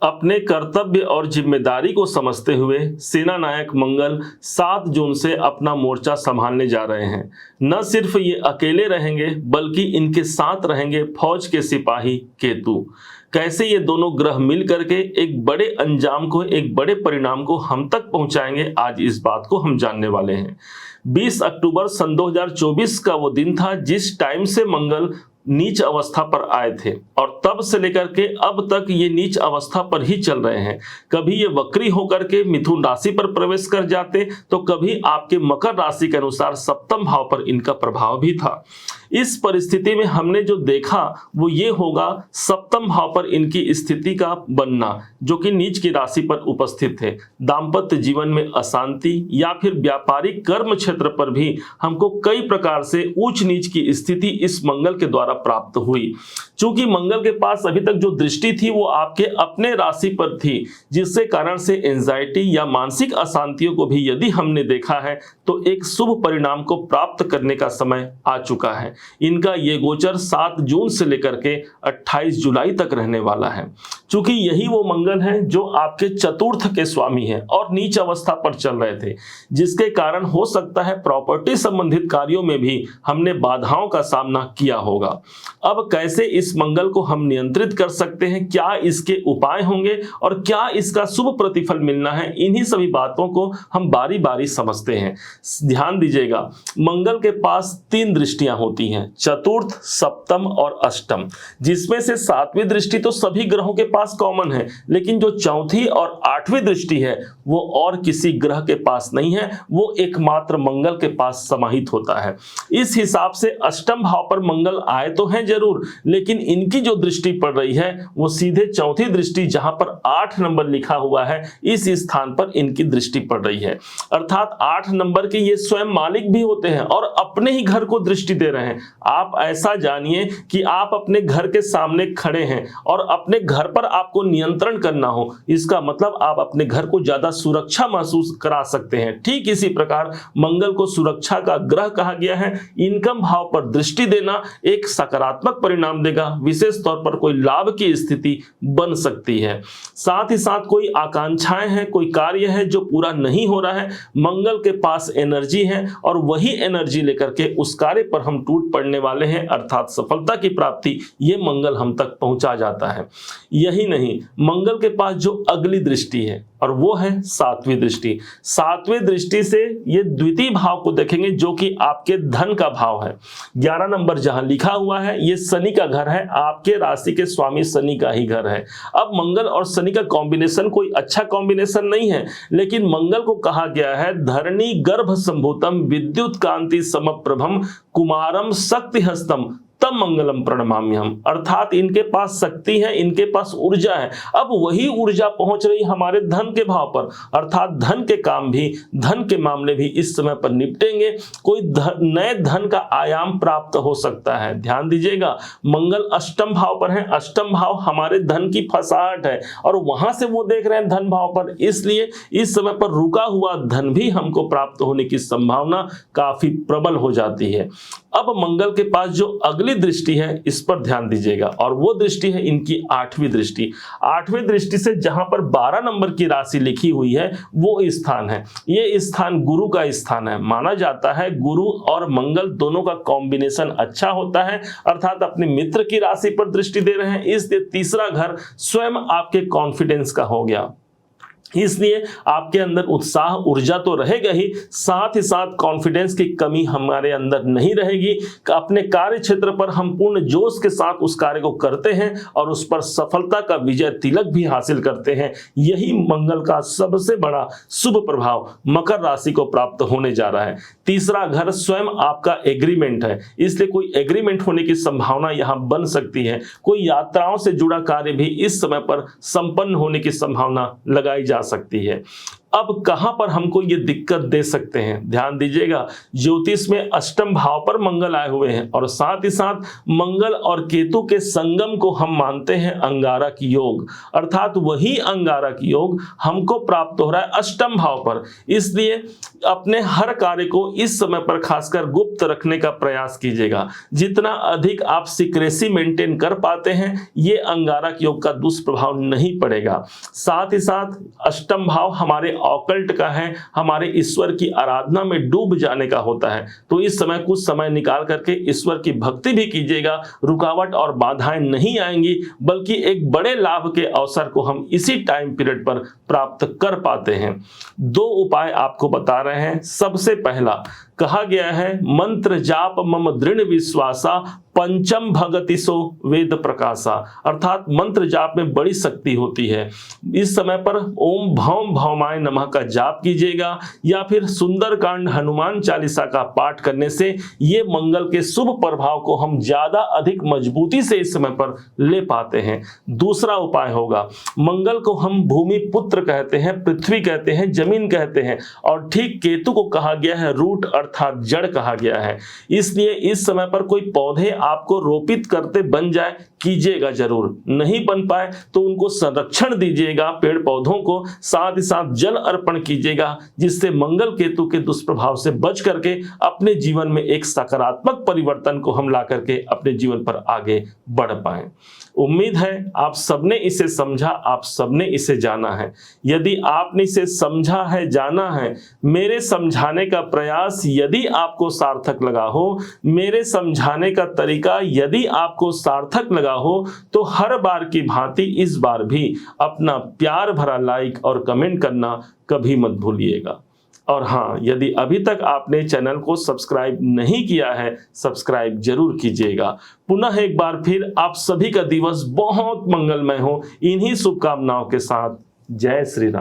अपने कर्तव्य और जिम्मेदारी को समझते हुए सेना नायक मंगल 7 जून से अपना मोर्चा संभालने जा रहे हैं। न सिर्फ ये अकेले रहेंगे बल्कि इनके साथ रहेंगे फौज के सिपाही केतु। कैसे ये दोनों ग्रह मिल करके एक बड़े अंजाम को, एक बड़े परिणाम को हम तक पहुंचाएंगे, आज इस बात को हम जानने वाले हैं। 20 अक्टूबर सन 2024 का वो दिन था जिस टाइम से मंगल नीच अवस्था पर आए थे और तब से लेकर के अब तक ये नीच अवस्था पर ही चल रहे हैं। कभी ये वक्री होकर के मिथुन राशि पर प्रवेश कर जाते तो कभी आपके मकर राशि के अनुसार सप्तम भाव पर इनका प्रभाव भी था। इस परिस्थिति में हमने जो देखा वो ये होगा सप्तम भाव पर इनकी स्थिति का बनना, जो कि नीच की राशि पर उपस्थित है। दाम्पत्य जीवन में अशांति या फिर व्यापारिक कर्म क्षेत्र पर भी हमको कई प्रकार से ऊंच नीच की स्थिति इस मंगल के द्वारा प्राप्त हुई। चूंकि मंगल के पास अभी तक जो दृष्टि थी वो आपके अपने राशि पर थी, जिससे कारण से एंजाइटी या मानसिक अशांतियों को भी यदि हमने देखा है तो एक शुभ परिणाम को प्राप्त करने का समय आ चुका है। इनका ये गोचर 7 जून से लेकर के 28 जुलाई तक रहने वाला है। चूंकि यही वो मंगल है जो आपके चतुर्थ के स्वामी हैं और नीच अवस्था पर चल रहे थे, जिसके कारण हो सकता है प्रॉपर्टी संबंधित कार्यों में भी हमने बाधाओं का सामना किया होगा। अब कैसे इस मंगल को हम नियंत्रित कर सकते हैं, क्या इसके उपाय होंगे और क्या इसका शुभ प्रतिफल मिलना है, इन्हीं सभी बातों को हम बारी बारी समझते हैं। ध्यान दीजिएगा, मंगल के पास 3 दृष्टियां होती हैं, चतुर्थ, सप्तम और अष्टम, जिसमें से 7वीं दृष्टि तो सभी ग्रहों के पास कॉमन है, लेकिन जो चौथी और 8वीं दृष्टि है वो और किसी ग्रह के पास नहीं है, वो एकमात्र मंगल के पास समाहित होता है। इस हिसाब से अष्टम भाव पर मंगल आए तो हैं जरूर, लेकिन इनकी जो दृष्टि पड़ रही है वो सीधे चौथी दृष्टि, जहां पर 8 नंबर लिखा हुआ है, इस स्थान पर इनकी दृष्टि पड़ रही है। अर्थात 8 नंबर के ये स्वयं मालिक भी होते हैं और अपने ही घर को दृष्टि दे रहे हैं। आप ऐसा जानिए कि आप अपने घर के सामने खड़े हैं और अपने घर पर आपको नियंत्रण करना हो, इसका मतलब आप अपने घर को ज्यादा सुरक्षा महसूस करा सकते हैं। ठीक इसी प्रकार मंगल को सुरक्षा का ग्रह कहा गया है। इनकम भाव पर दृष्टि देना एक सकारात्मक परिणाम देगा, विशेष तौर पर कोई लाभ की स्थिति बन सकती है। साथ ही साथ कोई आकांक्षाएं हैं, कोई कार्य है जो पूरा नहीं हो रहा है, मंगल के पास एनर्जी है और वही एनर्जी लेकर के उस कार्य पर हम टूट पड़ने वाले हैं, अर्थात सफलता की प्राप्ति ये मंगल हम तक पहुंचा जाता है। यही नहीं, मंगल के पास जो अगली दृष्टि है और वो है 7वीं दृष्टि। 7वीं दृष्टि से ये द्वितीय भाव को देखेंगे जो कि आपके धन का भाव है। 11 नंबर जहां लिखा हुआ है ये शनि का घर है, आपके राशि के स्वामी शनि का ही घर है। अब मंगल और शनि का कॉम्बिनेशन कोई अच्छा कॉम्बिनेशन नहीं है, लेकिन मंगल को कहा गया है धरणी गर्भ संभूतम विद्युत कांति समप्रभम कुमारम शक्ति हस्तम तब मंगलम प्रणमाम्यहम। अर्थात इनके पास शक्ति है, इनके पास ऊर्जा है। अब वही ऊर्जा पहुंच रही हमारे धन के भाव पर, अर्थात धन के काम भी, धन के मामले भी इस समय पर निपटेंगे। कोई नए धन का आयाम प्राप्त हो सकता है। ध्यान दीजिएगा, मंगल अष्टम भाव पर है, अष्टम भाव हमारे धन की फसाहट है और वहां से वो देख रहे हैं धन भाव पर, इसलिए इस समय पर रुका हुआ धन भी हमको प्राप्त होने की संभावना काफी प्रबल हो जाती है। अब मंगल के पास जो अगली दृष्टि है इस पर ध्यान दीजिएगा और वो दृष्टि है इनकी 8वीं दृष्टि। 8वीं दृष्टि से जहां पर 12 नंबर की राशि लिखी हुई है वो स्थान है, ये स्थान गुरु का स्थान है। माना जाता है गुरु और मंगल दोनों का कॉम्बिनेशन अच्छा होता है, अर्थात अपने मित्र की राशि पर दृष्टि दे रहे हैं, इसलिए तीसरा घर स्वयं आपके कॉन्फिडेंस का हो गया। इसलिए आपके अंदर उत्साह ऊर्जा तो रहेगा ही, साथ ही साथ कॉन्फिडेंस की कमी हमारे अंदर नहीं रहेगी। अपने कार्य क्षेत्र पर हम पूर्ण जोश के साथ उस कार्य को करते हैं और उस पर सफलता का विजय तिलक भी हासिल करते हैं। यही मंगल का सबसे बड़ा शुभ प्रभाव मकर राशि को प्राप्त होने जा रहा है। तीसरा घर स्वयं आपका एग्रीमेंट है, इसलिए कोई एग्रीमेंट होने की संभावना यहां बन सकती है। कोई यात्राओं से जुड़ा कार्य भी इस समय पर संपन्न होने की संभावना लगाई जा सकती है। अब कहां पर हमको ये दिक्कत दे सकते हैं, ध्यान दीजिएगा। ज्योतिष में अष्टम भाव पर मंगल आए हुए हैं और साथ ही साथ मंगल और केतु के संगम को हम मानते हैं अंगारक योग, अर्थात वही अंगारक योग हमको प्राप्त हो रहा है अष्टम भाव पर। इसलिए अपने हर कार्य को इस समय पर खासकर गुप्त रखने का प्रयास कीजिएगा। जितना अधिक आप सीक्रेसी मेंटेन कर पाते हैं, ये अंगारक योग का दुष्प्रभाव नहीं पड़ेगा। साथ ही साथ अष्टम भाव हमारे ऑकल्ट का है, हमारे ईश्वर की आराधना में डूब जाने का होता है। तो इस समय कुछ समय निकाल करके ईश्वर की भक्ति भी कीजिएगा, रुकावट और बाधाएं नहीं आएंगी, बल्कि एक बड़े लाभ के अवसर को हम इसी टाइम पीरियड पर प्राप्त कर पाते हैं। 2 उपाय आपको बता रहे हैं। सबसे पहला कहा गया है, मंत्र जाप मम दृढ़ विश्वासा पंचम भगति सो वेद प्रकाशा, अर्थात मंत्र जाप में बड़ी शक्ति होती है। इस समय पर ओम भौम भौमाय नमः का जाप कीजिएगा या फिर सुंदरकांड हनुमान चालीसा का पाठ करने से ये मंगल के शुभ प्रभाव को हम ज्यादा अधिक मजबूती से इस समय पर ले पाते हैं। दूसरा उपाय होगा, मंगल को हम भूमि पुत्र कहते हैं, पृथ्वी कहते हैं, जमीन कहते हैं, और ठीक केतु को कहा गया है रूट अर्थात जड़ कहा गया है। इसलिए इस समय पर कोई पौधे आपको रोपित करते बन जाए, कीजिएगा जरूर। नहीं बन पाए तो उनको संरक्षण दीजिएगा पेड़ पौधों को, साथ ही साथ जल अर्पण कीजिएगा, जिससे मंगल केतु के दुष्प्रभाव से बच करके अपने जीवन में एक सकारात्मक परिवर्तन को हम ला करके अपने जीवन पर आगे बढ़ पाएं। उम्मीद है आप सबने इसे समझा, आप सबने इसे जाना है। यदि आपने इसे समझा है, जाना है, मेरे समझाने का प्रयास यदि आपको सार्थक लगा हो, मेरे समझाने का तरीका यदि आपको सार्थक लगा हो, तो हर बार की भांति इस बार भी अपना प्यार भरा लाइक और कमेंट करना कभी मत भूलिएगा। और हाँ, यदि अभी तक आपने चैनल को सब्सक्राइब नहीं किया है, सब्सक्राइब जरूर कीजिएगा। पुनः एक बार फिर आप सभी का दिवस बहुत मंगलमय हो, इन्हीं शुभकामनाओं के साथ। जय श्री राम।